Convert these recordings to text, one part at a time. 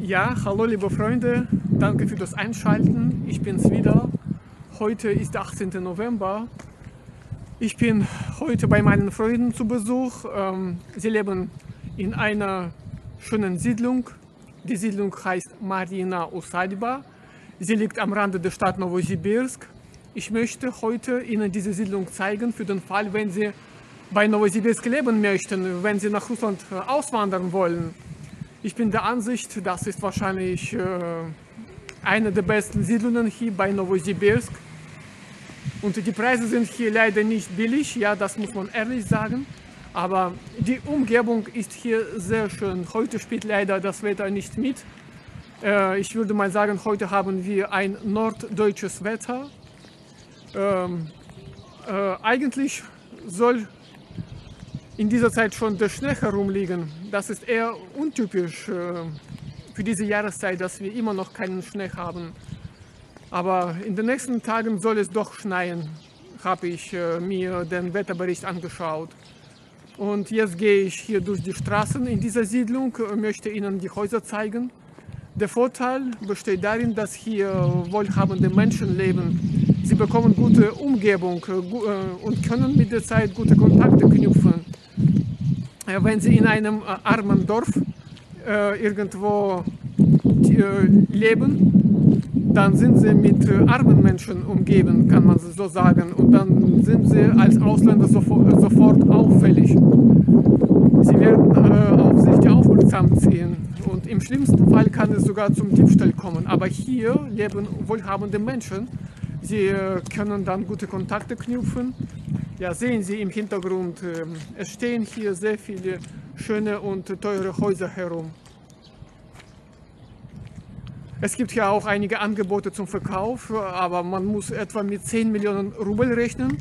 Ja, hallo liebe Freunde, danke für das Einschalten. Ich bin's wieder. Heute ist der 18. November. Ich bin heute bei meinen Freunden zu Besuch. Sie leben in einer schönen Siedlung. Die Siedlung heißt Marina Usадьба. Sie liegt am Rande der Stadt Novosibirsk. Ich möchte heute Ihnen diese Siedlung zeigen, für den Fall, wenn Sie bei Novosibirsk leben möchten, wenn Sie nach Russland auswandern wollen. Ich bin der Ansicht, das ist wahrscheinlich eine der besten Siedlungen hier bei Novosibirsk. Und die Preise sind hier leider nicht billig, ja, das muss man ehrlich sagen. Aber die Umgebung ist hier sehr schön. Heute spielt leider das Wetter nicht mit. Ich würde mal sagen, heute haben wir ein norddeutsches Wetter. Eigentlich soll in dieser Zeit schon der Schnee herumliegen. Das ist eher untypisch für diese Jahreszeit, dass wir immer noch keinen Schnee haben. Aber in den nächsten Tagen soll es doch schneien, habe ich mir den Wetterbericht angeschaut. Und jetzt gehe ich hier durch die Straßen in dieser Siedlung, möchte Ihnen die Häuser zeigen. Der Vorteil besteht darin, dass hier wohlhabende Menschen leben. Sie bekommen gute Umgebung und können mit der Zeit gute Kontakte knüpfen. Wenn Sie in einem armen Dorf irgendwo leben, dann sind Sie mit armen Menschen umgeben, kann man so sagen. Und dann sind Sie als Ausländer sofort auffällig. Sie werden auf sich die aufmerksam ziehen. Und im schlimmsten Fall kann es sogar zum Diebstahl kommen. Aber hier leben wohlhabende Menschen. Sie können dann gute Kontakte knüpfen. Ja, sehen Sie im Hintergrund, es stehen hier sehr viele schöne und teure Häuser herum. Es gibt hier auch einige Angebote zum Verkauf, aber man muss etwa mit 10 Millionen Rubel rechnen.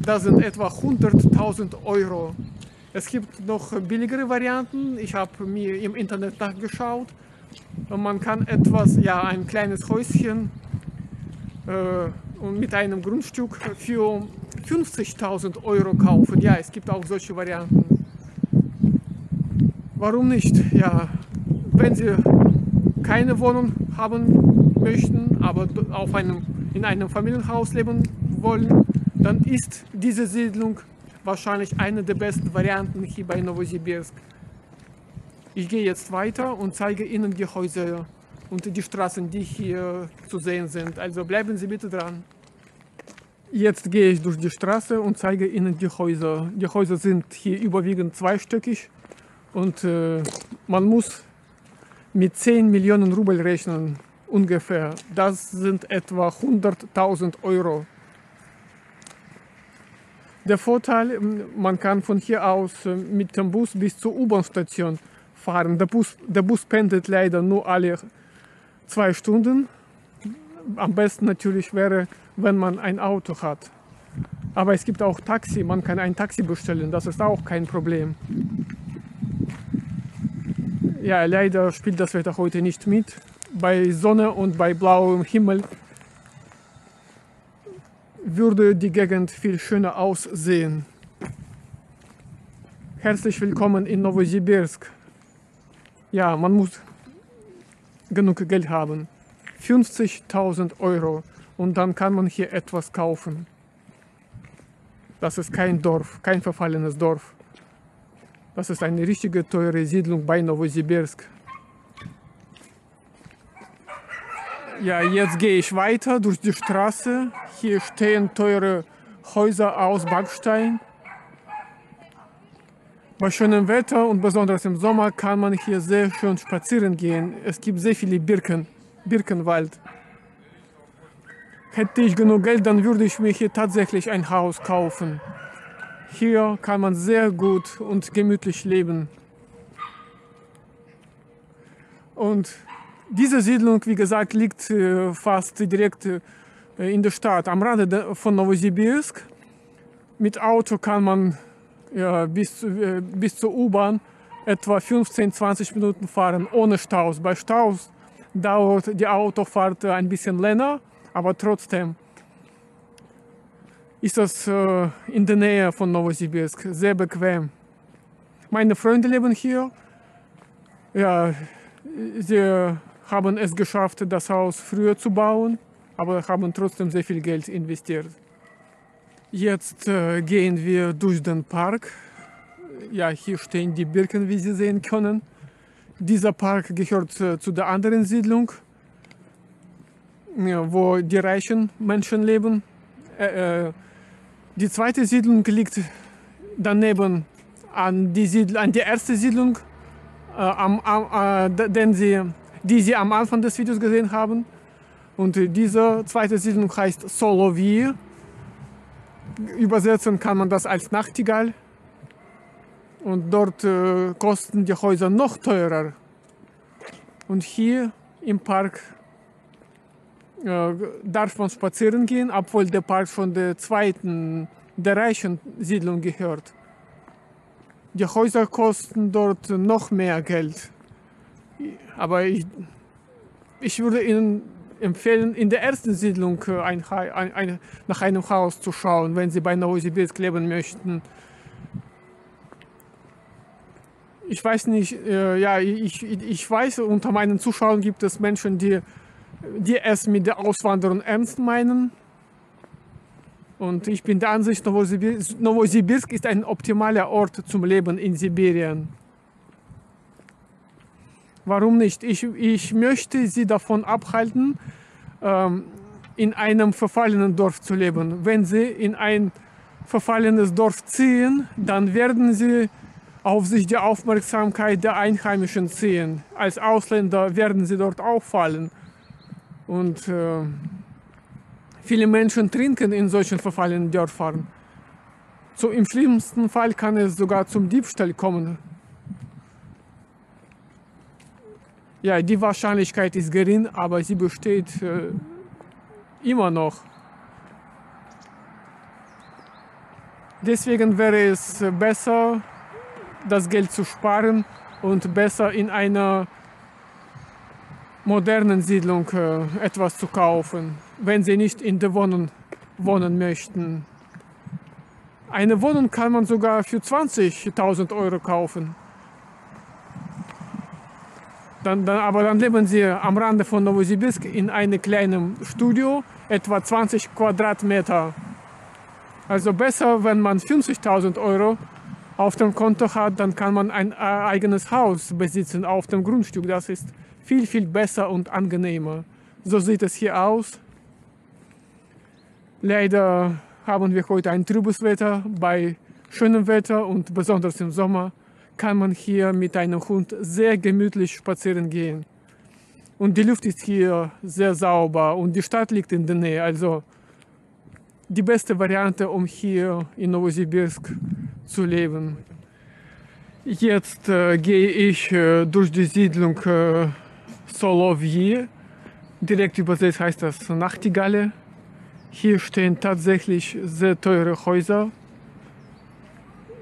Das sind etwa 100.000 Euro. Es gibt noch billigere Varianten. Ich habe mir im Internet nachgeschaut. Man kann etwas, ja, ein kleines Häuschen und mit einem Grundstück für 50.000 Euro kaufen. Ja, es gibt auch solche Varianten. Warum nicht? Ja, wenn Sie keine Wohnung haben möchten, aber in einem Familienhaus leben wollen, dann ist diese Siedlung wahrscheinlich eine der besten Varianten hier bei Novosibirsk. Ich gehe jetzt weiter und zeige Ihnen die Häuser und die Straßen, die hier zu sehen sind. Also bleiben Sie bitte dran. Jetzt gehe ich durch die Straße und zeige Ihnen die Häuser. Die Häuser sind hier überwiegend zweistöckig und man muss mit 10 Millionen Rubel rechnen, ungefähr. Das sind etwa 100.000 Euro. Der Vorteil, man kann von hier aus mit dem Bus bis zur U-Bahn-Station fahren. Der Bus pendelt leider nur alle 2 Stunden. Am besten natürlich wäre, wenn man ein Auto hat. Aber es gibt auch Taxi, man kann ein Taxi bestellen, das ist auch kein Problem. Ja, leider spielt das Wetter heute nicht mit. Bei Sonne und bei blauem Himmel würde die Gegend viel schöner aussehen. Herzlich willkommen in Novosibirsk. Ja, man muss genug Geld haben. 50.000 Euro und dann kann man hier etwas kaufen. Das ist kein Dorf, kein verfallenes Dorf. Das ist eine richtige teure Siedlung bei Novosibirsk. Ja, jetzt gehe ich weiter durch die Straße. Hier stehen teure Häuser aus Backstein. Bei schönem Wetter und besonders im Sommer kann man hier sehr schön spazieren gehen. Es gibt sehr viele Birkenwald. Hätte ich genug Geld, dann würde ich mir hier tatsächlich ein Haus kaufen. Hier kann man sehr gut und gemütlich leben. Und diese Siedlung, wie gesagt, liegt fast direkt in der Stadt, am Rande von Novosibirsk. Mit Auto kann man bis zur U-Bahn etwa 15-20 Minuten fahren, ohne Staus. Bei Staus dauert die Autofahrt ein bisschen länger, aber trotzdem ist das in der Nähe von Novosibirsk sehr bequem. Meine Freunde leben hier. Ja, Sie haben es geschafft, das Haus früher zu bauen, aber haben trotzdem sehr viel Geld investiert. Jetzt gehen wir durch den Park. Ja, hier stehen die Birken, wie Sie sehen können. Dieser Park gehört zu der anderen Siedlung, ja, wo die reichen Menschen leben. Die zweite Siedlung liegt daneben an die erste Siedlung, die Sie am Anfang des Videos gesehen haben. Und diese zweite Siedlung heißt Solovyi. Übersetzen kann man das als Nachtigall. Und dort kosten die Häuser noch teurer. Und hier im Park darf man spazieren gehen, obwohl der Park von der reichen Siedlung gehört. Die Häuser kosten dort noch mehr Geld. Aber ich würde Ihnen empfehlen, in der ersten Siedlung nach einem Haus zu schauen, wenn Sie bei Novosibirsk leben möchten. Ich weiß nicht, ich weiß, unter meinen Zuschauern gibt es Menschen, die es mit der Auswanderung ernst meinen. Und ich bin der Ansicht, Novosibirsk ist ein optimaler Ort zum Leben in Sibirien. Warum nicht? Ich möchte Sie davon abhalten, in einem verfallenen Dorf zu leben. Wenn Sie in ein verfallenes Dorf ziehen, dann werden Sie auf sich die Aufmerksamkeit der Einheimischen ziehen. Als Ausländer werden Sie dort auffallen. Und viele Menschen trinken in solchen verfallenen Dörfern. So im schlimmsten Fall kann es sogar zum Diebstahl kommen. Ja, die Wahrscheinlichkeit ist gering, aber sie besteht immer noch. Deswegen wäre es besser, das Geld zu sparen und besser in einer modernen Siedlung etwas zu kaufen, wenn Sie nicht in der Wohnung wohnen möchten. Eine Wohnung kann man sogar für 20.000 Euro kaufen. Aber dann leben Sie am Rande von Novosibirsk in einem kleinen Studio, etwa 20 Quadratmeter. Also besser, wenn man 50.000 Euro auf dem Konto hat, dann kann man ein eigenes Haus besitzen auf dem Grundstück. Das ist viel, viel besser und angenehmer. So sieht es hier aus. Leider haben wir heute ein trübes Wetter. Bei schönem Wetter und besonders im Sommer kann man hier mit einem Hund sehr gemütlich spazieren gehen. Und die Luft ist hier sehr sauber und die Stadt liegt in der Nähe. Also die beste Variante, um hier in Novosibirsk zu leben. Jetzt gehe ich durch die Siedlung Solovyi. Direkt übersetzt heißt das Nachtigalle. Hier stehen tatsächlich sehr teure Häuser.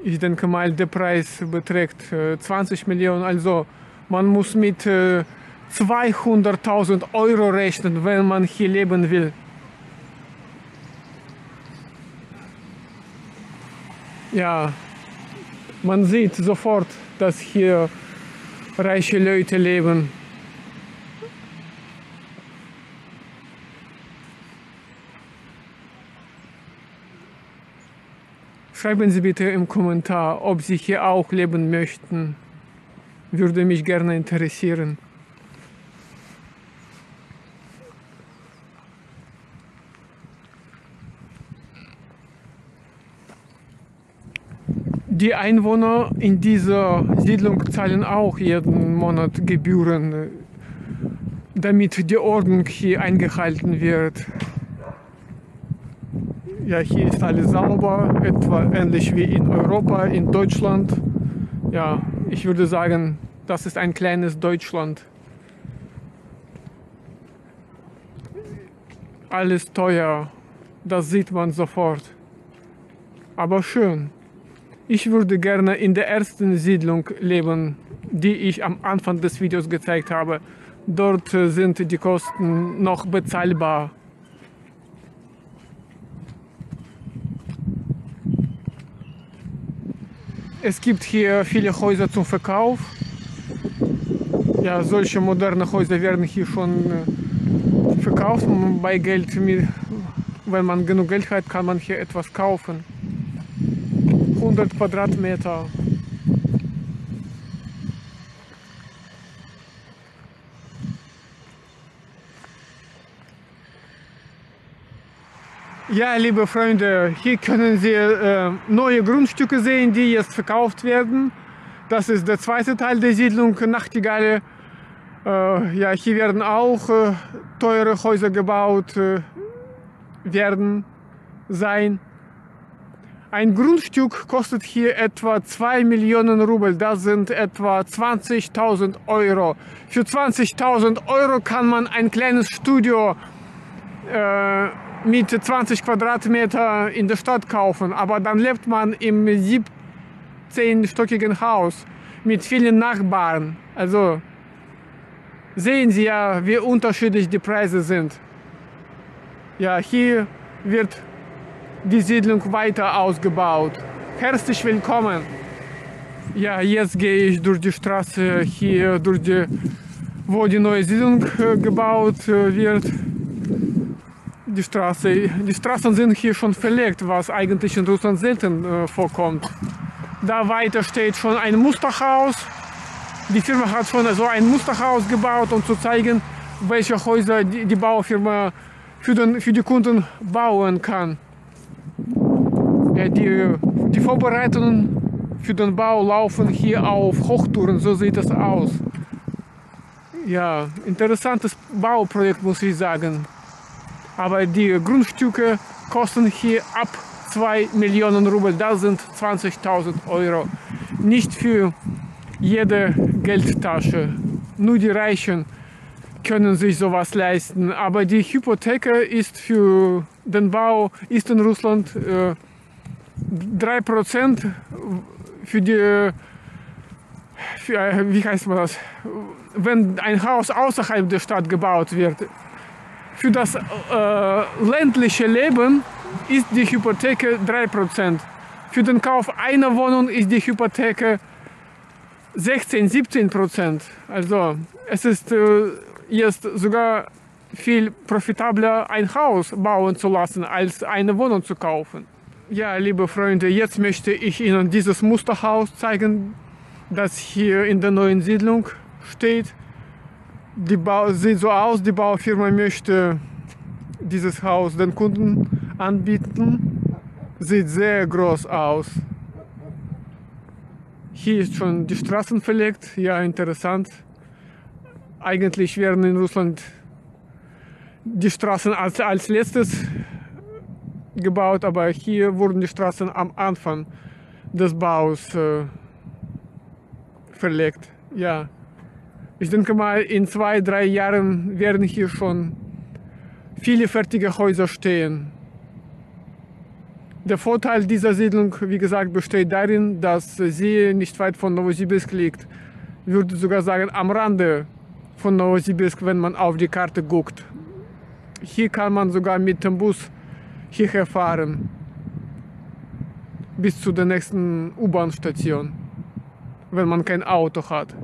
Ich denke mal, der Preis beträgt 20 Millionen. Also man muss mit 200.000 Euro rechnen, wenn man hier leben will. Ja, man sieht sofort, dass hier reiche Leute leben. Schreiben Sie bitte im Kommentar, ob Sie hier auch leben möchten. Würde mich gerne interessieren. Die Einwohner in dieser Siedlung zahlen auch jeden Monat Gebühren, damit die Ordnung hier eingehalten wird. Ja, hier ist alles sauber, etwa ähnlich wie in Europa, in Deutschland. Ja, ich würde sagen, das ist ein kleines Deutschland. Alles teuer, das sieht man sofort. Aber schön. Ich würde gerne in der ersten Siedlung leben, die ich am Anfang des Videos gezeigt habe. Dort sind die Kosten noch bezahlbar. Es gibt hier viele Häuser zum Verkauf. Ja, solche moderne Häuser werden hier schon verkauft. Bei Geld, wenn man genug Geld hat, kann man hier etwas kaufen. 100 Quadratmeter. Ja, liebe Freunde, hier können Sie neue Grundstücke sehen, die jetzt verkauft werden. Das ist der zweite Teil der Siedlung Nachtigalle. Ja, hier werden auch teure Häuser gebaut werden sein. Ein Grundstück kostet hier etwa 2 Millionen Rubel, das sind etwa 20.000 Euro. Für 20.000 Euro kann man ein kleines Studio mit 20 Quadratmeter in der Stadt kaufen, aber dann lebt man im 17-stöckigen Haus mit vielen Nachbarn. Also sehen Sie ja, wie unterschiedlich die Preise sind. Ja, hier wird die Siedlung weiter ausgebaut. Herzlich willkommen. Ja, jetzt gehe ich durch die Straße hier, wo die neue Siedlung gebaut wird. Die Straßen sind hier schon verlegt, was eigentlich in Russland selten vorkommt. Da weiter steht schon ein Musterhaus. Die Firma hat schon so ein Musterhaus gebaut, um zu zeigen, welche Häuser die Baufirma für die Kunden bauen kann. Ja, die Vorbereitungen für den Bau laufen hier auf Hochtouren, so sieht es aus. Ja, interessantes Bauprojekt, muss ich sagen. Aber die Grundstücke kosten hier ab 2 Millionen Rubel, das sind 20.000 Euro. Nicht für jede Geldtasche. Nur die Reichen können sich sowas leisten. Aber die Hypothek ist für den Bau ist in Russland 3% wie heißt man das? Wenn ein Haus außerhalb der Stadt gebaut wird. Für das ländliche Leben ist die Hypothek 3%. Für den Kauf einer Wohnung ist die Hypothek 16–17%. Also es ist jetzt sogar viel profitabler, ein Haus bauen zu lassen, als eine Wohnung zu kaufen. Ja, liebe Freunde, jetzt möchte ich Ihnen dieses Musterhaus zeigen, das hier in der neuen Siedlung steht. Sieht so aus, die Baufirma möchte dieses Haus den Kunden anbieten. Sieht sehr groß aus. Hier ist schon die Straßen verlegt, ja, interessant. Eigentlich werden in Russland die Straßen als letztes gebaut, aber hier wurden die Straßen am Anfang des Baus verlegt. Ja. Ich denke mal, in 2–3 Jahren werden hier schon viele fertige Häuser stehen. Der Vorteil dieser Siedlung, wie gesagt, besteht darin, dass sie nicht weit von Novosibirsk liegt. Ich würde sogar sagen, am Rande von Novosibirsk, wenn man auf die Karte guckt. Hier kann man sogar mit dem Bus hierher fahren, bis zu der nächsten U-Bahn-Station, wenn man kein Auto hat.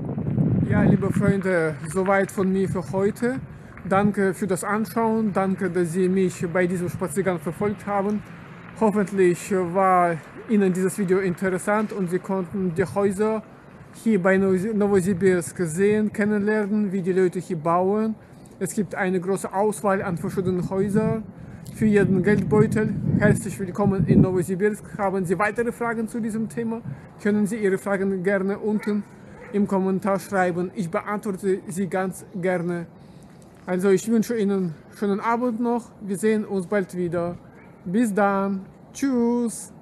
Ja, liebe Freunde, soweit von mir für heute. Danke für das Anschauen, danke, dass Sie mich bei diesem Spaziergang verfolgt haben. Hoffentlich war Ihnen dieses Video interessant und Sie konnten die Häuser hier bei Novosibirsk sehen, kennenlernen, wie die Leute hier bauen. Es gibt eine große Auswahl an verschiedenen Häusern für jeden Geldbeutel. Herzlich willkommen in Novosibirsk. Haben Sie weitere Fragen zu diesem Thema? Können Sie Ihre Fragen gerne unten im Kommentar schreiben. Ich beantworte sie ganz gerne. Also ich wünsche Ihnen einen schönen Abend noch. Wir sehen uns bald wieder. Bis dann. Tschüss.